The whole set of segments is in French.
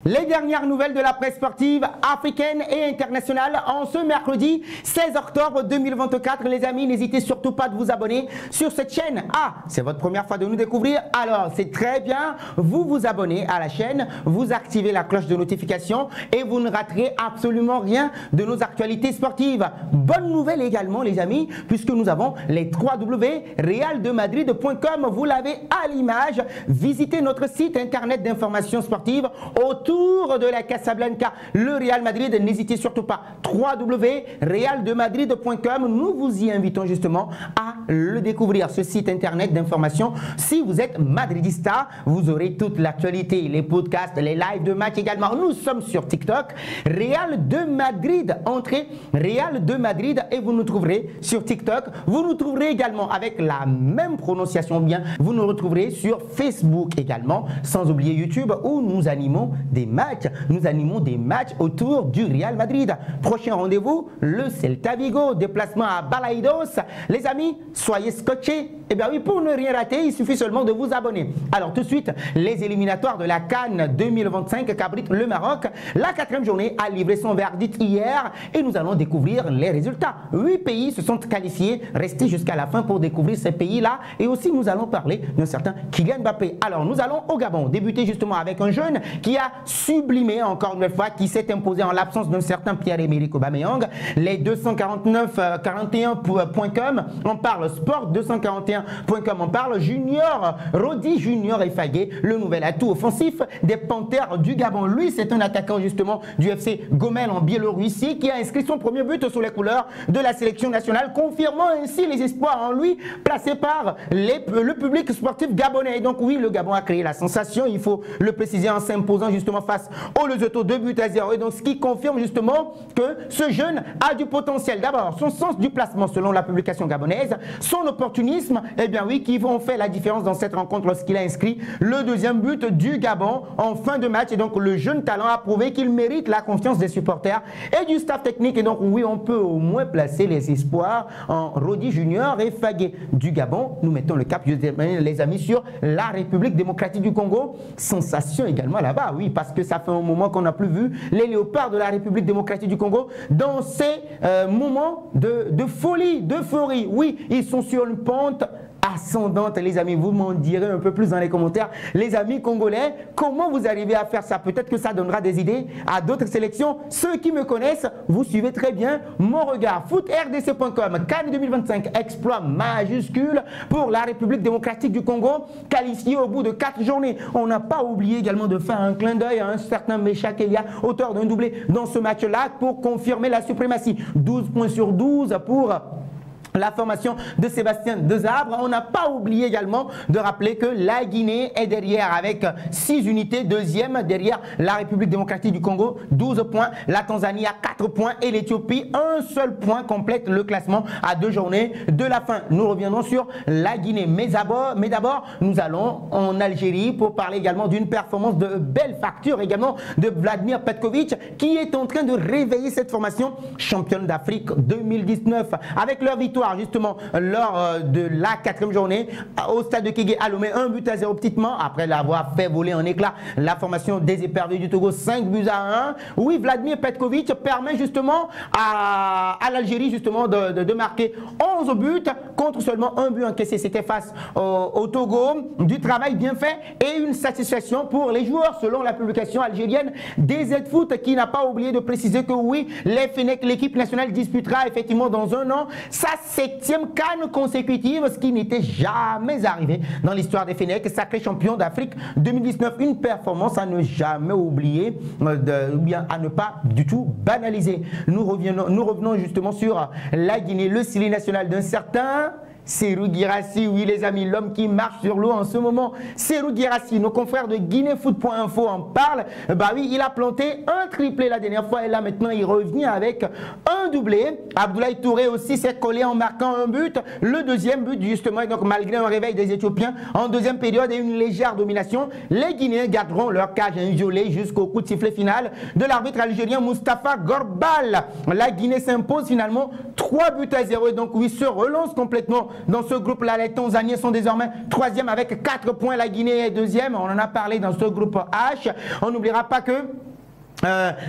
Les dernières nouvelles de la presse sportive africaine et internationale en ce mercredi 16 octobre 2024. Les amis, n'hésitez surtout pas de vous abonner sur cette chaîne. Ah, c'est votre première fois de nous découvrir? Alors, c'est très bien. Vous vous abonnez à la chaîne, vous activez la cloche de notification et vous ne raterez absolument rien de nos actualités sportives. Bonne nouvelle également, les amis, puisque nous avons les 3W realdemadrid.com. Vous l'avez à l'image. Visitez notre site internet d'information sportive autour de la Casablanca, le Real Madrid. N'hésitez surtout pas, www.realdemadrid.com. Nous vous y invitons justement à le découvrir, ce site internet d'information. Si vous êtes madridista, vous aurez toute l'actualité, les podcasts, les lives de match également. Nous sommes sur TikTok, Real de Madrid. Entrez Real de Madrid et vous nous trouverez sur TikTok. Vous nous trouverez également avec la même prononciation, bien, vous nous retrouverez sur Facebook également, sans oublier YouTube où nous animons des matchs. Nous animons des matchs autour du Real Madrid. Prochain rendez-vous, le Celta Vigo. Déplacement à Balaidos. Les amis, soyez scotchés. Et bien oui, pour ne rien rater, il suffit seulement de vous abonner. Alors tout de suite, les éliminatoires de la CAN 2025 qu'abrite le Maroc. La 4e journée a livré son verdict hier et nous allons découvrir les résultats. 8 pays se sont qualifiés. Restez jusqu'à la fin pour découvrir ces pays-là. Et aussi, nous allons parler d'un certain Kylian Mbappé. Alors, nous allons au Gabon débuter justement avec un jeune qui a sublimé encore une fois, qui s'est imposé en l'absence d'un certain Pierre-Emerick Aubameyang. Les 249.41.com on parle, Sport 241.com on parle, Junior, Rodi Junior Effagué, le nouvel atout offensif des Panthères du Gabon. Lui, c'est un attaquant justement du FC Gomel en Biélorussie qui a inscrit son premier but sous les couleurs de la sélection nationale, confirmant ainsi les espoirs en lui placés par le public sportif gabonais. Et donc oui, le Gabon a créé la sensation, il faut le préciser, en s'imposant justement face au Lesotho 2-0. Et donc ce qui confirme justement que ce jeune a du potentiel. D'abord, son sens du placement selon la publication gabonaise, son opportunisme, eh bien oui, qui vont faire la différence dans cette rencontre lorsqu'il a inscrit le deuxième but du Gabon en fin de match. Et donc le jeune talent a prouvé qu'il mérite la confiance des supporters et du staff technique. Et donc oui, on peut au moins placer les espoirs en Rodi Junior et Fagué du Gabon. Nous mettons le cap, les amis, sur la République démocratique du Congo. Sensation également là-bas, oui, parce que ça fait un moment qu'on n'a plus vu les léopards de la République démocratique du Congo dans ces moments de folie, d'euphorie. Oui, ils sont sur une pente ascendante, les amis. Vous m'en direz un peu plus dans les commentaires, les amis congolais, comment vous arrivez à faire ça? Peut-être que ça donnera des idées à d'autres sélections. Ceux qui me connaissent, vous suivez très bien mon regard. FootRDC.com, CAN 2025, exploit majuscule pour la République démocratique du Congo, qualifié au bout de 4 journées. On n'a pas oublié également de faire un clin d'œil à un certain Mecha Kelia, auteur d'un doublé dans ce match-là, pour confirmer la suprématie. 12 points sur 12 pour la formation de Sébastien Desabre. On n'a pas oublié également de rappeler que la Guinée est derrière avec 6 unités, deuxième derrière la République démocratique du Congo, 12 points, la Tanzanie à 4 points et l'Éthiopie, un seul point complète le classement à 2 journées de la fin. Nous reviendrons sur la Guinée, mais d'abord nous allons en Algérie pour parler également d'une performance de belle facture également de Vladimir Petkovic, qui est en train de réveiller cette formation championne d'Afrique 2019 avec leur victoire justement lors de la 4e journée au stade de Kégué à Lomé, 1-0 petitement après l'avoir fait voler en éclats la formation des éperviers du Togo, 5-1. Oui, Vladimir Petkovic permet justement à l'Algérie justement de marquer 11 buts contre seulement 1 but encaissé. C'était face au Togo. Du travail bien fait et une satisfaction pour les joueurs selon la publication algérienne DZ Foot, qui n'a pas oublié de préciser que oui, les Fennecs, l'équipe nationale disputera effectivement dans un an sa 7e CAN consécutive, ce qui n'était jamais arrivé dans l'histoire des Fennecs, sacré champion d'Afrique 2019. Une performance à ne jamais oublier, ou bien à ne pas du tout banaliser. Nous revenons justement sur la Guinée, le Syli national d'un certain Serhou Guirassy, oui les amis, l'homme qui marche sur l'eau en ce moment. Serhou Guirassy, nos confrères de Guinéfoot.info en parlent. Bah oui, il a planté un triplé la dernière fois et là maintenant il revient avec un doublé. Abdoulaye Touré aussi s'est collé en marquant un but. Le deuxième but justement, et donc malgré un réveil des Éthiopiens en deuxième période et une légère domination, les Guinéens garderont leur cage inviolée jusqu'au coup de sifflet final de l'arbitre algérien Moustapha Gorbal. La Guinée s'impose finalement 3-0 et donc oui, se relance complètement dans ce groupe-là. Les Tanzaniens sont désormais 3e avec 4 points. La Guinée est 2e. On en a parlé dans ce groupe H. On n'oubliera pas que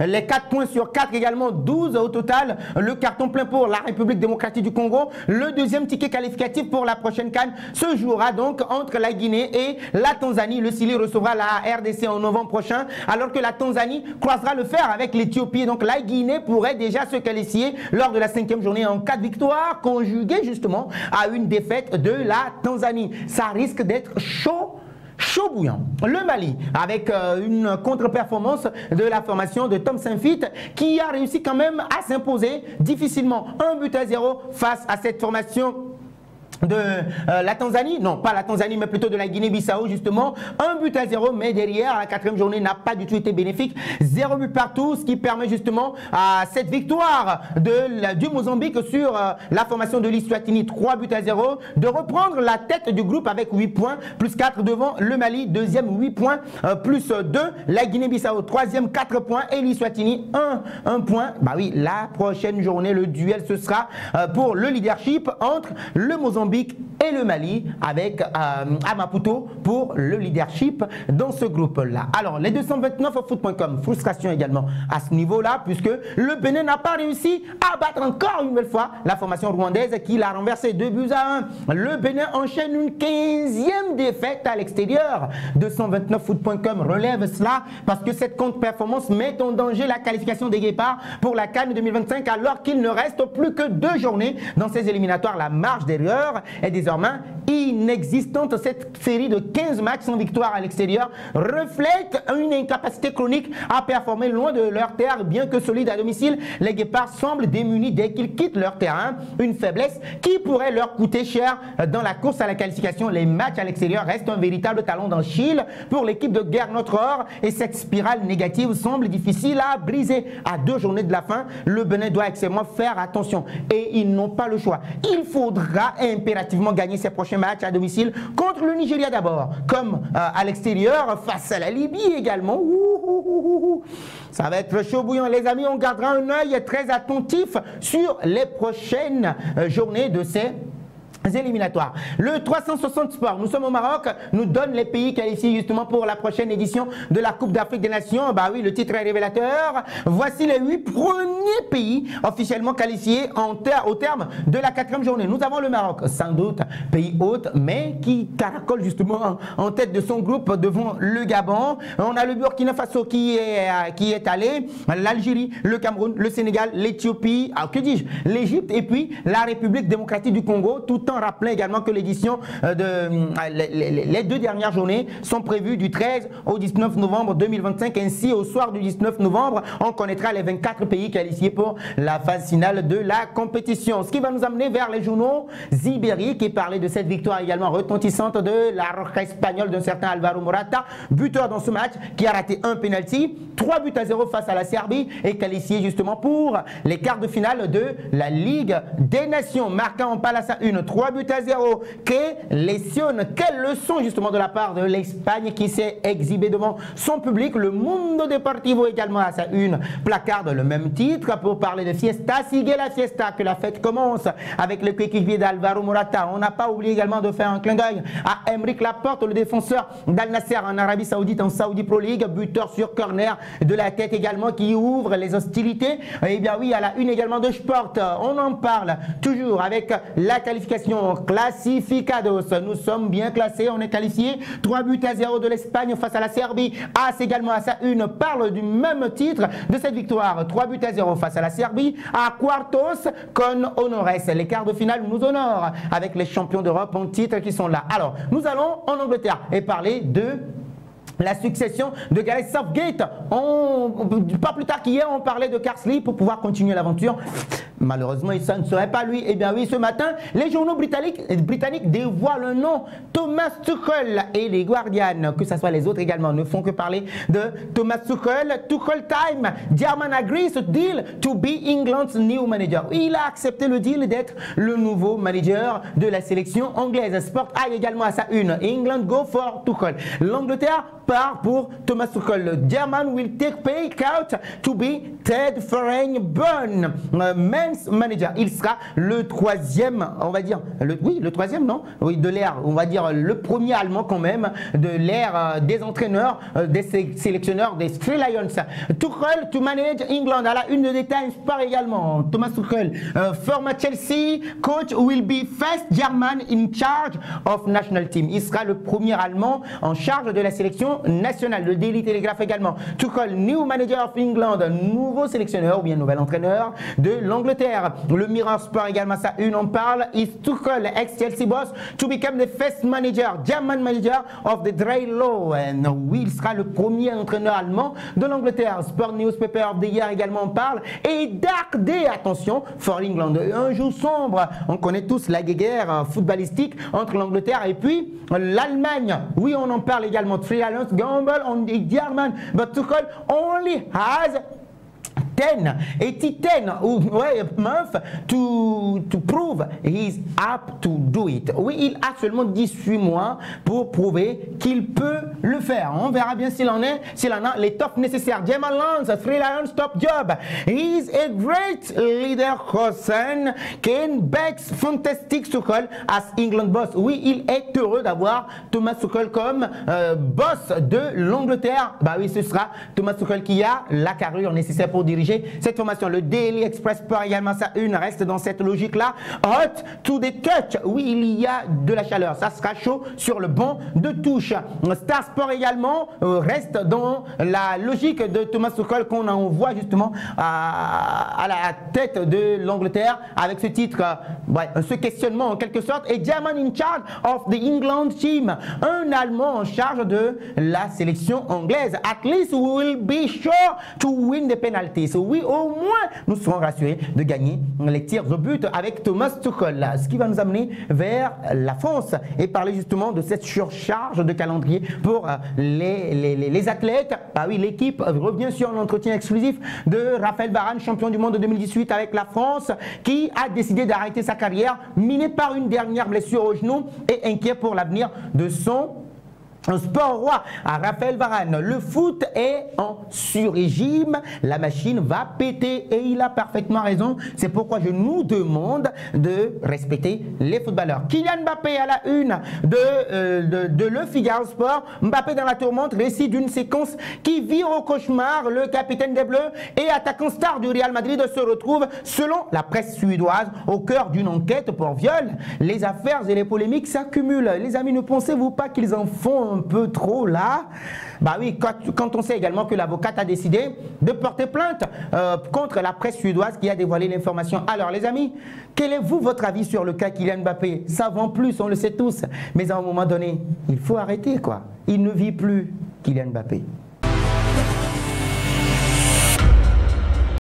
les 4 points sur 4 également, 12 au total. Le carton plein pour la République démocratique du Congo. Le deuxième ticket qualificatif pour la prochaine CAN se jouera donc entre la Guinée et la Tanzanie. Le Chili recevra la RDC en novembre prochain, alors que la Tanzanie croisera le fer avec l'Éthiopie. Donc la Guinée pourrait déjà se qualifier lors de la 5e journée en cas de victoire, conjuguée justement à une défaite de la Tanzanie. Ça risque d'être chaud bouillant. Le Mali, avec une contre-performance de la formation de Tom Saint-Fit, qui a réussi quand même à s'imposer difficilement 1-0 face à cette formation de la Tanzanie, non pas la Tanzanie mais plutôt de la Guinée-Bissau justement, 1-0, mais derrière la 4e journée n'a pas du tout été bénéfique, 0 but partout, ce qui permet justement à cette victoire du Mozambique sur la formation de l'Eswatini, 3-0, de reprendre la tête du groupe avec 8 points, plus 4 devant le Mali, 2e 8 points, plus 2, la Guinée-Bissau, 3e 4 points et l'Eswatini 1 point. Bah oui, la prochaine journée, le duel ce sera pour le leadership entre le Mozambique et le Mali, avec à Maputo pour le leadership dans ce groupe-là. Alors, les 229foot.com, frustration également à ce niveau-là, puisque le Bénin n'a pas réussi à battre encore une nouvelle fois la formation rwandaise qui l'a renversé 2-1. Le Bénin enchaîne une 15e défaite à l'extérieur. 229foot.com relève cela parce que cette contre-performance met en danger la qualification des Guépards pour la CAN 2025, alors qu'il ne reste plus que 2 journées dans ces éliminatoires. La marge d'erreur est désormais inexistante. Cette série de 15 matchs sans victoire à l'extérieur reflète une incapacité chronique à performer loin de leur terre. Bien que solides à domicile, les Guépards semblent démunis dès qu'ils quittent leur terrain. Une faiblesse qui pourrait leur coûter cher dans la course à la qualification. Les matchs à l'extérieur restent un véritable talon d'Achille pour l'équipe de Guerre Notre-Or et cette spirale négative semble difficile à briser. À 2 journées de la fin, le Bénin doit extrêmement faire attention et ils n'ont pas le choix. Il faudra impérativement gagner ses prochains matchs à domicile contre le Nigeria d'abord, comme à l'extérieur face à la Libye également. Ça va être chaud bouillant les amis, on gardera un œil très attentif sur les prochaines journées de ces éliminatoires. Le 360 Sport, nous sommes au Maroc, nous donne les pays qualifiés justement pour la prochaine édition de la Coupe d'Afrique des Nations. Bah oui, le titre est révélateur. Voici les 8 premiers pays officiellement qualifiés au terme de la 4e journée. Nous avons le Maroc, sans doute pays hôte, mais qui caracole justement en tête de son groupe devant le Gabon. On a le Burkina Faso qui est allé, l'Algérie, le Cameroun, le Sénégal, l'Éthiopie, que dis-je, l'Égypte et puis la République démocratique du Congo, tout en rappelant également que l'édition les 2 dernières journées sont prévues du 13 au 19 novembre 2025. Ainsi, au soir du 19 novembre, on connaîtra les 24 pays qualifiés pour la phase finale de la compétition. Ce qui va nous amener vers les journaux ibériques et parler de cette victoire également retentissante de la Roja espagnole d'un certain Alvaro Morata, buteur dans ce match qui a raté un penalty, 3-0 face à la Serbie et qualifié justement pour les quarts de finale de la Ligue des Nations. Marquant en Palace à 3-0. Que lesionne, quelle leçon justement de la part de l'Espagne qui s'est exhibée devant son public. Le Mundo Deportivo également à sa une placarde le même titre pour parler de fiesta. Sigue la fiesta, que la fête commence avec le coéquipier d'Alvaro Morata. On n'a pas oublié également de faire un clin d'œil à Aymeric Laporte, le défenseur d'Al Nasser en Arabie Saoudite, en Saudi Pro League, buteur sur corner de la tête également qui ouvre les hostilités. Et bien oui, à la une également de Sport, on en parle toujours avec la qualification classificados. Nous sommes bien classés, on est qualifié. 3-0 de l'Espagne face à la Serbie. AS également à sa une parle du même titre de cette victoire. 3-0 face à la Serbie. À Quartos con honores. Les quarts de finale nous honorent avec les champions d'Europe en titre qui sont là. Alors, nous allons en Angleterre et parler de la succession de Gareth Southgate. Pas plus tard qu'hier, on parlait de Carsley pour pouvoir continuer l'aventure. Malheureusement, ça ne serait pas lui. Eh bien oui, ce matin, les journaux britanniques dévoilent le nom Thomas Tuchel et les Guardian, que ce soit les autres également, ne font que parler de Thomas Tuchel. Tuchel time. German agrees to deal to be England's new manager. Il a accepté le deal d'être le nouveau manager de la sélection anglaise. Sport a également à sa une. England go for Tuchel. L'Angleterre part pour Thomas Tuchel. German will take pay cut to be Ted French-Burn, men's manager. Il sera le troisième, on va dire, le troisième, non? Oui, de l'ère, on va dire le premier allemand quand même, de l'ère des entraîneurs, des sélectionneurs des Three Lions. Tuchel to manage England. À la une de détails, Sport également. Thomas Tuchel, former Chelsea coach, will be first German in charge of national team. Il sera le premier allemand en charge de la sélection nationale. Le Daily Telegraph également. Tuchel, new manager of England, nouveau sélectionneur ou bien nouvel entraîneur de l'Angleterre. Le Mirror Sport également, ça une en parle. Is Tuchel, ex-Chelsea boss, to become the first manager, German manager of the Drey Law. And oui, il sera le premier entraîneur allemand de l'Angleterre. Sport Newspaper of the Year également en parle. Et Dark Day, attention, for England. Un jour sombre. On connaît tous la guerre footballistique entre l'Angleterre et puis l'Allemagne. Oui, on en parle également. Three Lions gamble on the German, but Tuchel only has 10 months to prove he's up to do it. Oui, il a seulement 18 mois pour prouver qu'il peut le faire. On verra bien s'il en a l'étoffe nécessaire. German Lands, Three Lions top job. He's a great leader, Hossein Ken Becks, fantastic Tuchel as England boss. Oui, il est heureux d'avoir Thomas Tuchel comme boss de l'Angleterre. Bah oui, ce sera Thomas Tuchel qui a la carrure nécessaire pour diriger cette formation. Le Daily Express Sport également, ça une reste dans cette logique-là. Hot to the touch. Oui, il y a de la chaleur. Ça sera chaud sur le banc de touche. Star Sport également reste dans la logique de Thomas Tuchel qu'on envoie justement à la tête de l'Angleterre avec ce titre, ce questionnement en quelque sorte. Et German in charge of the England team. Un Allemand en charge de la sélection anglaise. At least we will be sure to win the penalties. Oui, au moins, nous serons rassurés de gagner les tirs au but avec Thomas Tuchel. Ce qui va nous amener vers la France et parler justement de cette surcharge de calendrier pour les athlètes. Ah oui, l'équipe revient sur l'entretien exclusif de Raphaël Varane, champion du monde de 2018 avec la France, qui a décidé d'arrêter sa carrière, miné par une dernière blessure au genou et inquiet pour l'avenir de son sport roi à Raphaël Varane. Le foot est en sur-régime, la machine va péter et il a parfaitement raison. C'est pourquoi je nous demande de respecter les footballeurs. Kylian Mbappé à la une de Le Figaro Sport. Mbappé dans la tourmente, récit d'une séquence qui vire au cauchemar. Le capitaine des Bleus et attaquant star du Real Madrid se retrouve, selon la presse suédoise, au cœur d'une enquête pour viol. Les affaires et les polémiques s'accumulent. Les amis, ne pensez-vous pas qu'ils en font un peu trop là? Bah oui, quand on sait également que l'avocate a décidé de porter plainte contre la presse suédoise qui a dévoilé l'information. Alors les amis, quel est votre avis sur le cas Kylian Mbappé? Ça vend plus, on le sait tous, mais à un moment donné, il faut arrêter quoi. Il ne vit plus, Kylian Mbappé.